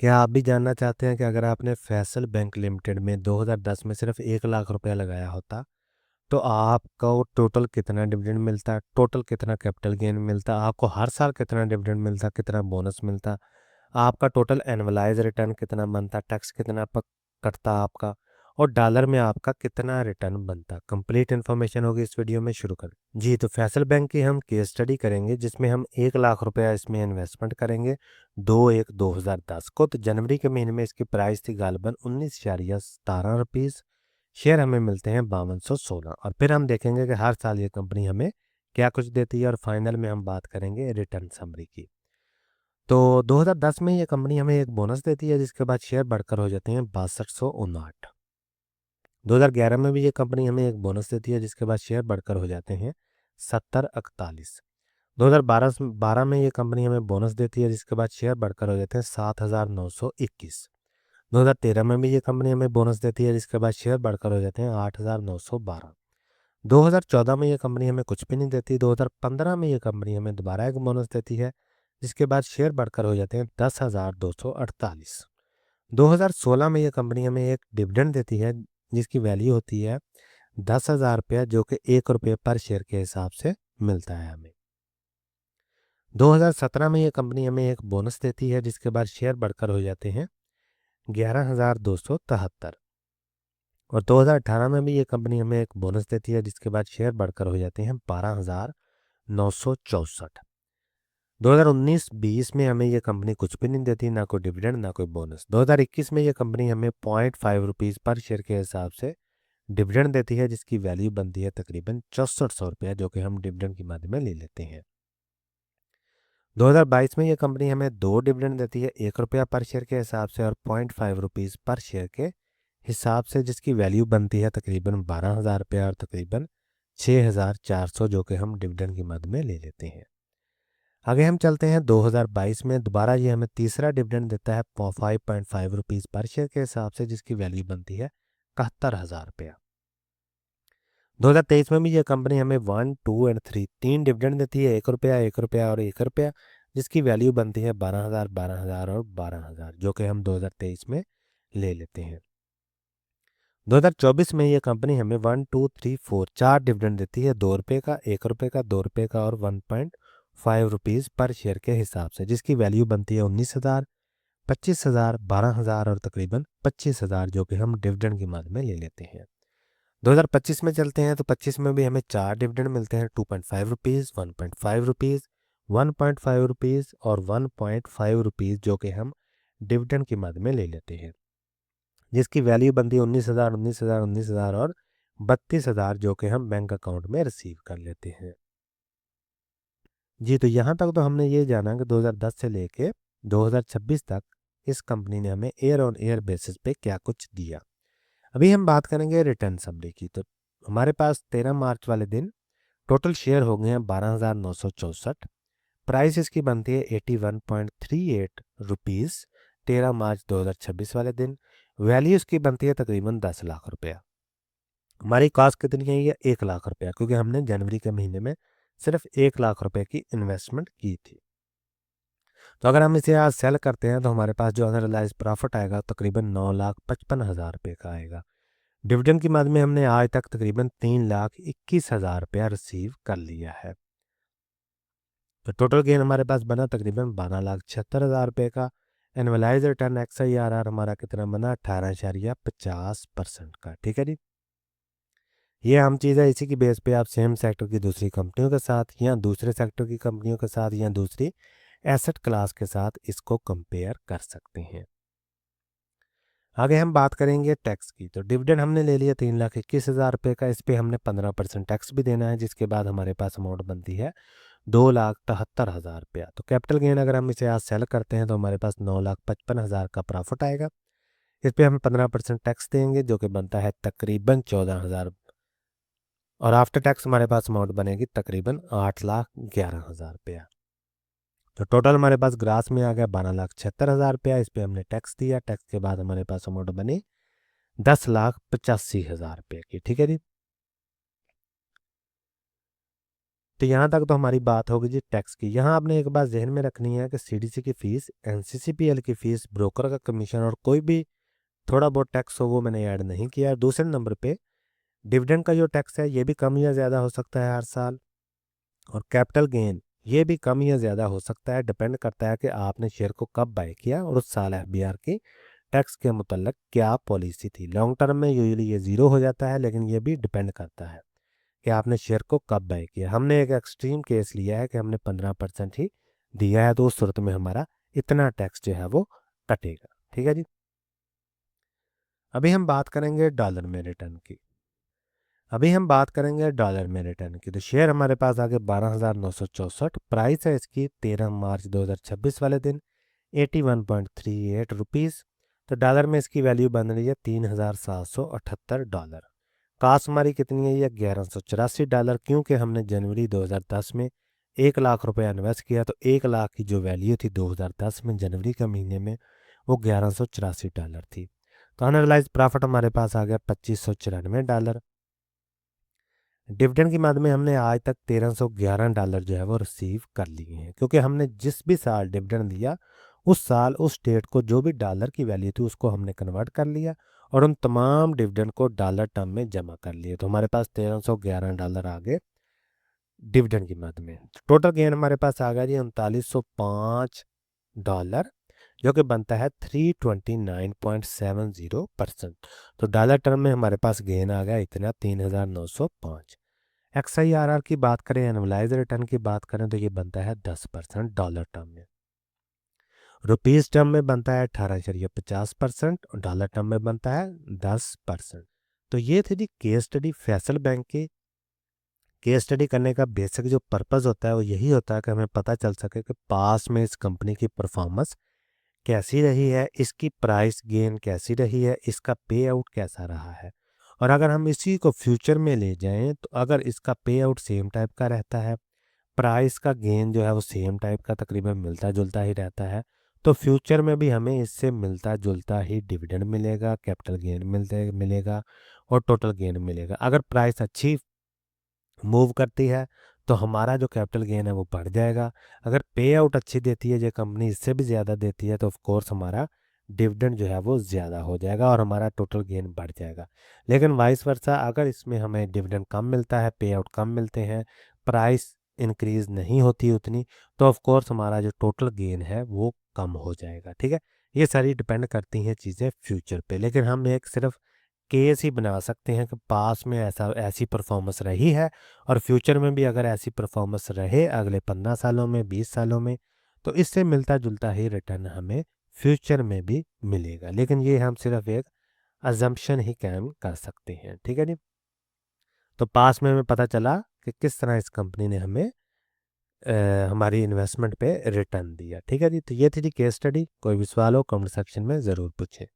क्या आप भी जानना चाहते हैं कि अगर आपने फैसल बैंक लिमिटेड में 2010 में सिर्फ 1 लाख रुपया लगाया होता तो आपको टोटल कितना डिविडेंड मिलता, टोटल कितना कैपिटल गेन मिलता, आपको हर साल कितना डिविडेंड मिलता, कितना बोनस मिलता, आपका टोटल एनुअलाइज रिटर्न कितना बनता, टैक्स कितना कटता आपका, और डॉलर में आपका कितना रिटर्न बनता। कंप्लीट इन्फॉर्मेशन होगी इस वीडियो में। शुरू करें जी। तो फैसल बैंक की हम केस स्टडी करेंगे जिसमें हम 1 लाख रुपया इसमें इन्वेस्टमेंट करेंगे 2/1/2010 को। तो जनवरी के महीने में इसकी प्राइस थी गालबन 19.17 रुपीज़। शेयर हमें मिलते हैं 5216। और फिर हम देखेंगे कि हर साल ये कंपनी हमें क्या कुछ देती है, और फाइनल में हम बात करेंगे रिटर्न समरी की। तो 2010 में ये कंपनी हमें एक बोनस देती है जिसके बाद शेयर बढ़कर हो जाते हैं 6259। 2011 में भी ये कंपनी हमें एक बोनस देती है जिसके बाद शेयर बढ़कर हो जाते हैं 7041। 2012 में ये कंपनी हमें बोनस देती है जिसके बाद शेयर बढ़कर हो जाते हैं 7921। 2013 में भी ये कंपनी हमें बोनस देती है जिसके बाद शेयर बढ़कर हो जाते हैं 8912। 2014 में ये कंपनी हमें कुछ भी नहीं देती। 2015 में ये कंपनी हमें दोबारा एक बोनस देती है जिसके बाद शेयर बढ़कर हो जाते हैं 10,248। 2016 में ये कंपनी हमें एक डिविडेंड देती है जिसकी वैल्यू होती है 10,000 रुपया, जो कि 1 रुपये पर शेयर के हिसाब से मिलता है हमें। 2017 में ये कंपनी हमें एक बोनस देती है जिसके बाद शेयर बढ़कर हो जाते हैं 11,273। और 2018 में भी ये कंपनी हमें एक बोनस देती है जिसके बाद शेयर बढ़कर हो जाते हैं 12,964। 2019-20 में हमें ये कंपनी कुछ भी नहीं देती, ना कोई डिविडेंड ना कोई बोनस। 2021 में ये कंपनी हमें 0.5 रुपीज़ पर शेयर के हिसाब से डिविडेंड देती है जिसकी वैल्यू बनती है तकरीबन 6400 रुपया, जो कि हम डिविडेंड की माध्यम में ले लेते हैं। 2022 में ये कंपनी हमें 2 डिविडेंड देती है, 1 रुपया पर शेयर के हिसाब से और 0.5 रुपीज़ पर शेयर के हिसाब से, जिसकी वैल्यू बनती है तकरीबन 12,000 रुपया और तकरीबन 6,400, जो कि हम डिविडेंड की मद में ले लेते हैं। आगे हम चलते हैं 2022 में। दोबारा ये हमें तीसरा डिविडेंड देता है 5.5 रुपीज़ पर शेयर के हिसाब से, जिसकी वैल्यू बनती है 71,000 रुपया। 2023 में भी ये कंपनी हमें 1, 2 एंड 3 तीन डिविडेंड देती है, 1 रुपया, 1 रुपया और 1 रुपया, जिसकी वैल्यू बनती है 12,000, 12,000 और 12,000, जो कि हम 2023 में ले लेते हैं। 2024 में ये कंपनी हमें 1, 2, 3, 4 चार डिविडेंड देती है, 2 रुपये का, 1 रुपये का, 2 रुपये का और 1.5 रुपीज़ पर शेयर के हिसाब से, जिसकी वैल्यू बनती है 19,000, 25,000, 12,000 और तकरीबन 25,000, जो कि हम डिविडेंड की मद में ले लेते हैं। 2025 में चलते हैं। तो 25 में भी हमें 4 डिविडेंड मिलते हैं, 2.5 रुपीज़, 1.5 रुपीज़, 1.5 रुपीज़ और 1.5 रुपीज़, जो कि हम डिविडेंड की मद में ले लेते हैं, जिसकी वैल्यू बनती है 19,000, 19,000, 19,000 और 32,000, जो कि हम बैंक अकाउंट में रिसीव कर लेते हैं। जी। तो यहाँ तक तो हमने ये जाना कि 2010 से लेके 2026 तक इस कंपनी ने हमें ईयर ऑन ईयर बेसिस पे क्या कुछ दिया। अभी हम बात करेंगे रिटर्न समरी की। तो हमारे पास 13 मार्च वाले दिन टोटल शेयर हो गए हैं 12,964। प्राइस इसकी बनती है 81.38 रुपीज़ 13 मार्च 2026 वाले दिन। वैल्यू इसकी बनती है तकरीबन 10 लाख रुपया। हमारी कॉस्ट कितनी है? ये 1 लाख रुपया, क्योंकि हमने जनवरी के महीने में सिर्फ 1 लाख रुपए की इन्वेस्टमेंट की थी। तो अगर हम इसे आज सेल करते हैं तो हमारे पास जो अनरियलाइज प्रॉफिट आएगा तकरीबन 9,55,000 रुपये का आएगा। डिविडेंड की मद में हमने आज तक तकरीबन 3,21,000 रुपया रिसीव कर लिया है। तो टोटल गेन हमारे पास बना तकरीबन 12,76,000 रुपये का। एनुअलाइज रिटर्न XIRR हमारा कितना बना? 18.50% का। ठीक है जी। ये हम चीज़ है, इसी की बेस पे आप सेम सेक्टर की दूसरी कंपनियों के साथ या दूसरे सेक्टर की कंपनियों के साथ या दूसरी एसेट क्लास के साथ इसको कंपेयर कर सकते हैं। आगे हम बात करेंगे टैक्स की। तो डिविडेंड हमने ले लिया 3,21,000 रुपये का, इस पे हमने 15% टैक्स भी देना है, जिसके बाद हमारे पास अमाउंट बनती है 2,73,000 रुपया। तो कैपिटल गेन अगर हम इसे आज सेल करते हैं तो हमारे पास 9,55,000 का प्रॉफिट आएगा। इस पे हम 15% टैक्स देंगे, जो कि बनता है तकरीबन 14,000, और आफ्टर टैक्स हमारे पास अमाउंट बनेगी तकरीबन 8,11,000 रुपया। तो टोटल हमारे पास ग्रास में आ गया 12,76,000 रुपया। इस पे हमने टैक्स दिया, टैक्स के बाद हमारे पास अमाउंट बनी 10,85,000 रुपये की। ठीक है जी। तो यहाँ तक तो हमारी बात होगी जी टैक्स की। यहाँ आपने एक बात जहन में रखनी है कि सीडीसी की फ़ीस, एनसीसीपीएल की फ़ीस, ब्रोकर का कमीशन और कोई भी थोड़ा बहुत टैक्स हो वो मैंने ऐड नहीं किया। दूसरे नंबर पे डिविडेंड का जो टैक्स है ये भी कम या ज़्यादा हो सकता है हर साल, और कैपिटल गेन ये भी कम या ज़्यादा हो सकता है, डिपेंड करता है कि आपने शेयर को कब बाय किया और उस साल एफबीआर की टैक्स के मुतल्लिक क्या पॉलिसी थी। लॉन्ग टर्म में यूजुअली ये ज़ीरो हो जाता है, लेकिन ये भी डिपेंड करता है कि आपने शेयर को कब बाय किया। हमने एक एक्सट्रीम केस लिया है कि हमने 15% ही दिया है, तो उस सूरत में हमारा इतना टैक्स जो है वो कटेगा। ठीक है जी। अभी हम बात करेंगे डॉलर में रिटर्न की। तो शेयर हमारे पास आ गए 12,964। प्राइस है इसकी 13 मार्च 2026 वाले दिन 81.38 रुपीज़। तो डॉलर में इसकी वैल्यू बन रही है $3,778। कास्ट हमारी कितनी है, ये $1184, क्योंकि हमने जनवरी 2010 में 1 लाख रुपए इन्वेस्ट किया, तो 1 लाख की जो वैल्यू थी 2010 में जनवरी के महीने में वो $1184 थी। तो अनरियलाइज प्रॉफिट हमारे पास आ गया $2594। डिविडेंड की मद में हमने आज तक $1311 जो है वो रिसीव कर लिए हैं, क्योंकि हमने जिस भी साल डिविडेंड दिया उस साल उस स्टेट को जो भी डॉलर की वैल्यू थी उसको हमने कन्वर्ट कर लिया और उन तमाम डिविडेंड को डॉलर टर्म में जमा कर लिए। तो हमारे पास $1311 आ गए डिविडेंड की मद में। टोटल गेन हमारे पास आ गया जी $3905, जो कि बनता है 329.70%। तो डॉलर टर्म में हमारे पास गेन आ गया इतना 3905। XIRR की बात करें, एनुअलाइज रिटर्न की बात करें, तो ये बनता है 10% डॉलर टर्म में। रुपीज़ टर्म में बनता है 18.50% और डॉलर टर्म में बनता है 10%। तो ये थी जी केस स्टडी फैसल बैंक की। केस स्टडी करने का बेसिक जो पर्पज़ होता है वो यही होता है कि हमें पता चल सके कि पास में इस कंपनी की परफॉर्मेंस कैसी रही है, इसकी प्राइस गेन कैसी रही है, इसका पे आउट कैसा रहा है। और अगर हम इसी को फ्यूचर में ले जाएं तो अगर इसका पे आउट सेम टाइप का रहता है, प्राइस का गेन जो है वो सेम टाइप का तकरीबन मिलता जुलता ही रहता है, तो फ्यूचर में भी हमें इससे मिलता जुलता ही डिविडेंड मिलेगा, कैपिटल गेन मिलेगा और टोटल गेन मिलेगा। अगर प्राइस अच्छी मूव करती है तो हमारा जो कैपिटल गेन है वो बढ़ जाएगा। अगर पे आउट अच्छी देती है जो कंपनी इससे भी ज़्यादा देती है तो ऑफ कोर्स हमारा डिविडेंड जो है वो ज़्यादा हो जाएगा और हमारा टोटल गेन बढ़ जाएगा। लेकिन वाइस वर्सा अगर इसमें हमें डिविडेंड कम मिलता है, पे आउट कम मिलते हैं, प्राइस इंक्रीज नहीं होती उतनी, तो ऑफ कोर्स हमारा जो टोटल गेन है वो कम हो जाएगा। ठीक है, ये सारी डिपेंड करती हैं चीज़ें फ्यूचर पे, लेकिन हम एक सिर्फ केस ही बना सकते हैं कि पास में ऐसी परफॉर्मेंस रही है और फ्यूचर में भी अगर ऐसी परफॉर्मेंस रहे अगले 15 सालों में, 20 सालों में, तो इससे मिलता जुलता ही रिटर्न हमें फ्यूचर में भी मिलेगा। लेकिन ये हम सिर्फ एक अजम्पशन ही कैम कर सकते हैं। ठीक है जी। तो पास में हमें पता चला कि किस तरह इस कंपनी ने हमें हमारी इन्वेस्टमेंट पे रिटर्न दिया। ठीक है जी। तो ये थी जी केस स्टडी। कोई भी सवाल हो कमेंट सेक्शन में ज़रूर पूछें।